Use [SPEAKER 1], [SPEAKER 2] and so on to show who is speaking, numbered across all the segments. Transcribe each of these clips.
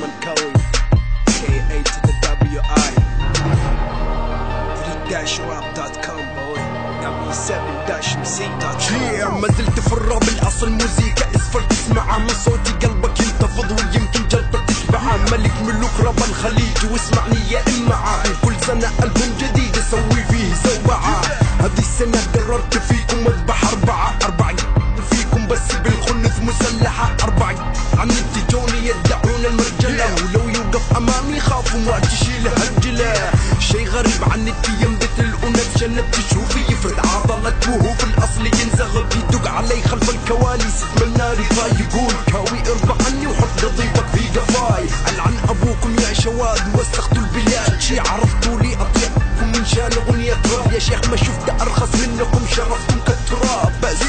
[SPEAKER 1] Mankawi, KA to the WI. 3-rap.com boy, W7-MC.com.
[SPEAKER 2] ما زلت في الراب الاصل موزيكا اسفل تسمعها من صوتي قلبك ينتفض ويمكن جلبك تشبعها. ملك ملوك راب الخليج واسمعني يا اما كل سنة ألبوم جديد اسوي فيه زوعة. هذه السنة قررت فيكم اذبح أربعة فيكم بس بالخنث مسلحة. أربعة عن يجوني يدعون المرجلة ولو يوقف أمامي خافوا ما تشيل هالجلة. شي غريب عن ينبت الأنف جنب تشوفي يفرد عضلات وهو في الأصل ينزغب يدق علي خلف الكواليس من ناري فيقول كاوي ارفع عني وحط قضيبك في قفاي. ألعن أبوكم يا شواذ وسختوا البلاد شي عرفتوا لي أطيبكم من شان أغنية راب. يا شيخ ما شفت أرخص منكم شرفتكم كالتراب. بس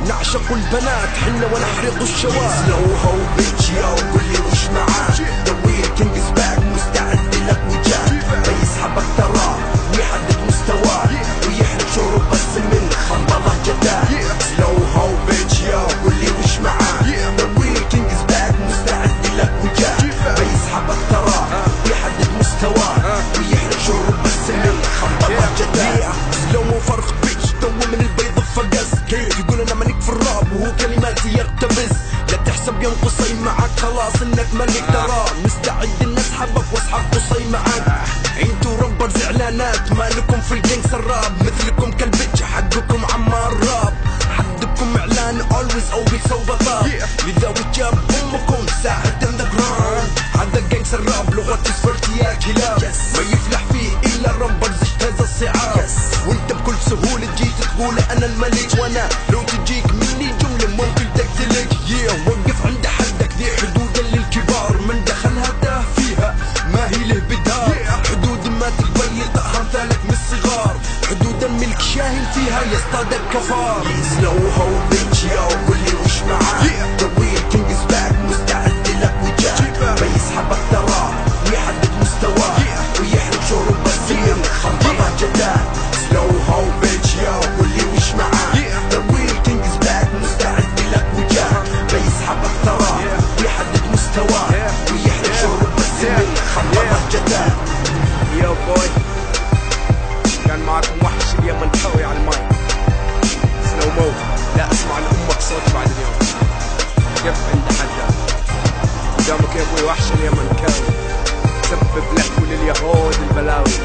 [SPEAKER 2] نعشق البنات حنا ونحرق الشواذ.
[SPEAKER 3] سلو هو بيتش ياو قولي وش معاك. ذا ويكينج از باك مستعد لك وجاك. بيسحبك تراه ويحدد مستواك ويحرق شرب بس من خنبله جداك. سلو هو بيتش ياو قولي وش معاك. ذا ويكينج از باك مستعد لك وجاك. بيسحبك تراه ويحدد مستواك ويحرق شرب بس من خنبله جداك.
[SPEAKER 2] سلو فرق بيتش تو من البيض فقس. كيف يقول انا ملك في الراب وهو كلماتي يقتبس. لا تحسب يوم قصي معك خلاص انك ملك ترى. مستعد ان اسحبك واسحب قصي معك. انتو ربرز اعلانات مالكم في الجنكس الراب. مثلكم كالبتش حقكم عمار راب. حدكم اعلان always always وبطاب. لذا وجاب امكم ساعد اندرجراوند. هذا جنكس الراب لغة اسفلت يا كلاب. ما يفلح فيه الا الربرز اجتاز الصعاب. وانت بكل سهولة جيت تقول انا الملك وانا لو تجيك مني جملة ممكن تقتلك. وقف عند حدك ذي حدودا للكبار من دخلها تاه فيها ما هي له بدار. حدود ما تقبل يطأها امثالك من الصغار. حدود الملك شاهل فيها يصطاد الكفار.
[SPEAKER 3] سلو هو بيتش ياو قولي وش معاك. ذا ويكينج از باك مستعد لك وجاك. بيسحبك تراه ويحدد مستواك ويحرق شرب بس من خنبله جداك. سلو هو بيتش ياو قولي وش معاك. ذا ويكينج از باك مستعد لك وجاك. بيسحبك تراه ويحدد مستواك ويحرق شرب بس من خنبله جداك.
[SPEAKER 1] يا بوي كان معكم وحش اليمنكاوي على المايك. سلو مو لا اسمع لأمك صوت بعد اليوم. قف عند حدك قدامك يا ابوي وحش اليمنكاوي. سبب لك ولليهود البلاوي.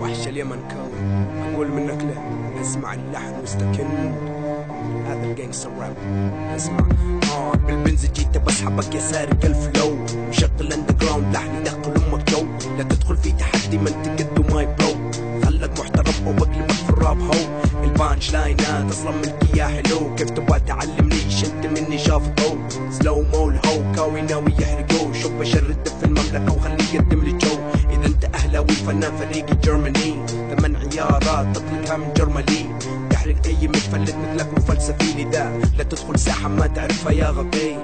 [SPEAKER 1] وحش اليمنكاوي اقول منك له اسمع اللحن واستكن. هذا الجانجستر راب اسمع. بالبنز جيت بسحبك يا سارق الفلو. مشغل اندرجراوند لحن يدخل امك جو. لا تدخل في تحدي ما انت قد ماي برو. خلك محترم وبقلبك في الراب هو. البانش لاينات اصلا ملكي يا حلو. كيف تبغى تعلمنيش انت مني شاف ضو. سلو مو الهو كاوي ناوي يحرقوه. شوف بشرد في المملكه وخليه يقدم لي جو. اذا انت اهلاوي فنان فريقي جرماني. 8 عيارات تطلقها من جرمالي. تحرق اي متفلت مثلك وفلسفي لذا. لا تدخل ساحه ما تعرفها يا غبي.